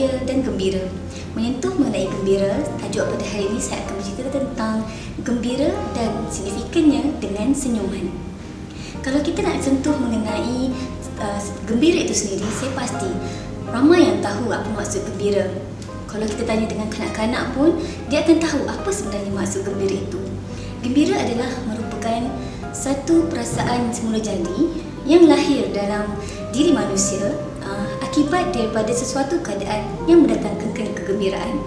bahagia dan gembira. Menyentuh mengenai gembira, tajuk pada hari ini saya akan bercerita tentang gembira dan signifikannya dengan senyuman. Kalau kita nak sentuh mengenai gembira itu sendiri, saya pasti ramai yang tahu apa maksud gembira. Kalau kita tanya dengan kanak-kanak pun, dia akan tahu apa sebenarnya maksud gembira itu. Gembira adalah merupakan satu perasaan semula jadi yang lahir dalam diri manusia akibat daripada sesuatu keadaan yang mendatangkan kegembiraan.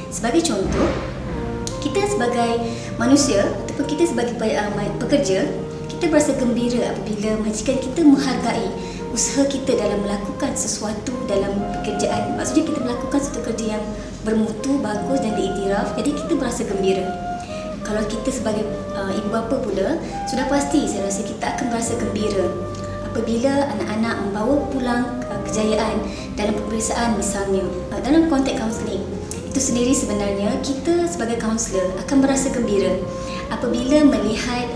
Sebagai contoh, kita sebagai manusia ataupun kita sebagai pekerja, kita berasa gembira apabila majikan kita menghargai usaha kita dalam melakukan sesuatu dalam pekerjaan. Maksudnya kita melakukan satu kerja yang bermutu, bagus dan diiktiraf, jadi kita berasa gembira. Kalau kita sebagai ibu bapa pula, sudah pasti saya rasa kita akan berasa gembira apabila anak-anak membawa pulang kejayaan dalam peperiksaan, misalnya dalam konteks kaunseling. Itu sendiri sebenarnya kita sebagai kaunselor akan berasa gembira apabila melihat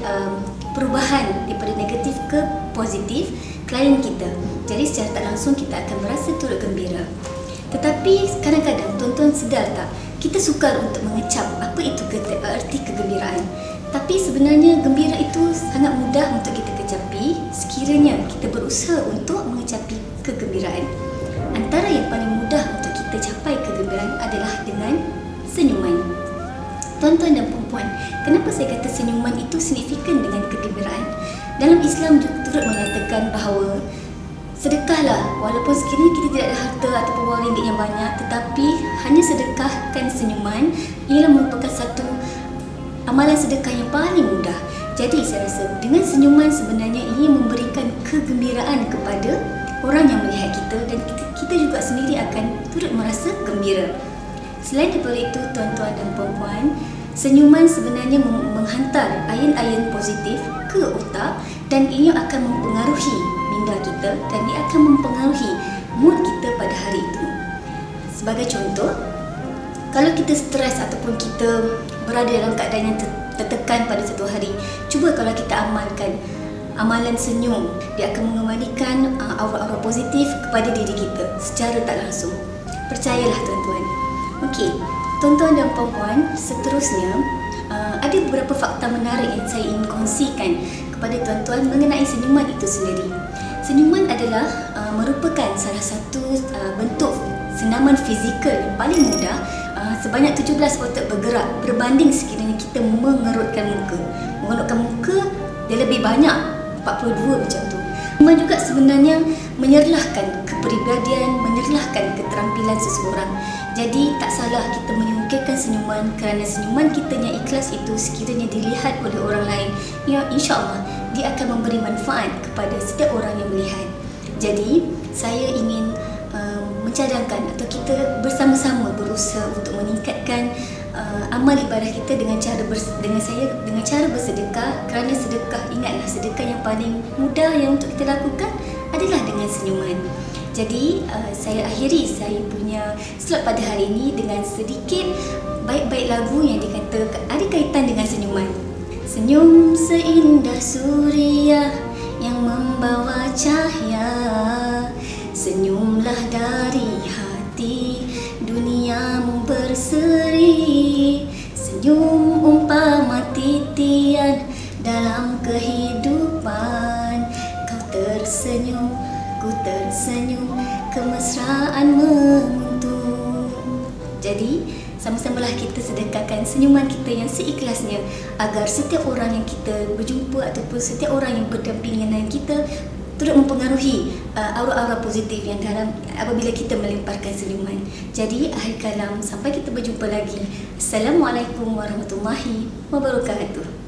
perubahan daripada negatif ke positif klien kita. Jadi secara tak langsung kita akan berasa turut gembira. Tetapi kadang-kadang tuan-tuan sedar tak, kita sukar untuk mengecap apa itu arti kegembiraan. Tapi sebenarnya gembira itu sangat mudah untuk kita kecapi sekiranya kita berusaha untuk mengecapi kegembiraan. Antara yang paling mudah untuk kita capai kegembiraan adalah dengan senyuman. Tuan-tuan dan puan-puan, kenapa saya kata senyuman itu signifikan dengan kegembiraan? Dalam Islam juga turut menyatakan bahawa sedekahlah, walaupun sekiranya kita tidak ada harta ataupun wang ringgit yang banyak, tetapi hanya sedekahkan senyuman ialah merupakan satu amalan sedekah yang paling mudah. Jadi saya rasa dengan senyuman sebenarnya ia memberikan kegembiraan kepada orang yang melihat kita, dan kita juga sendiri akan turut merasa gembira. Selain daripada itu, tuan-tuan dan puan-puan, senyuman sebenarnya menghantar ayan-ayan positif ke otak, dan ia akan mempengaruhi minda kita dan ia akan mempengaruhi mood kita pada hari itu. Sebagai contoh, kalau kita stres ataupun kita berada dalam keadaan yang tertekan pada satu hari, cuba kalau kita amalkan amalan senyum, dia akan mengembalikan aura-aura positif kepada diri kita secara tak langsung. Percayalah tuan-tuan. Okey, tuan-tuan dan puan-puan, seterusnya ada beberapa fakta menarik yang saya ingin kongsikan kepada tuan-tuan mengenai senyuman itu sendiri. Senyuman adalah merupakan salah satu bentuk senaman fizikal yang paling mudah. Sebanyak 17 otak bergerak berbanding sekiranya kita mengerutkan muka. Mengerutkan muka dia lebih banyak, 42 macam tu. Senyuman juga sebenarnya menyerlahkan kepribadian, menyerlahkan keterampilan seseorang. Jadi tak salah kita menyungkirkan senyuman, kerana senyuman kita yang ikhlas itu sekiranya dilihat oleh orang lain, ya insya-Allah dia akan memberi manfaat kepada setiap orang yang melihat. Jadi saya ingin mencadangkan atau kita bersama-sama berusaha untuk meningkatkan amal ibadah kita dengan cara bersedekah, kerana sedekah, ingatlah, sedekah yang paling mudah yang untuk kita lakukan adalah dengan senyuman. Jadi saya akhiri saya punya slot pada hari ini dengan sedikit bait-bait lagu yang dikata ada kaitan dengan senyuman. Senyum seindah suria yang membawa cahaya, senyumlah dari hati, duniamu berseri. Senyum umpama titian dalam kehidupan, kau tersenyum, ku tersenyum, kemesraan menguntung. Jadi sama-samalah kita sedekahkan senyuman kita yang seikhlasnya, agar setiap orang yang kita berjumpa ataupun setiap orang yang berdampingan dengan kita turut mempengaruhi aura-aura positif yang dalam apabila kita melemparkan senyuman. Jadi akhir kalam, sampai kita berjumpa lagi. Assalamualaikum warahmatullahi wabarakatuh.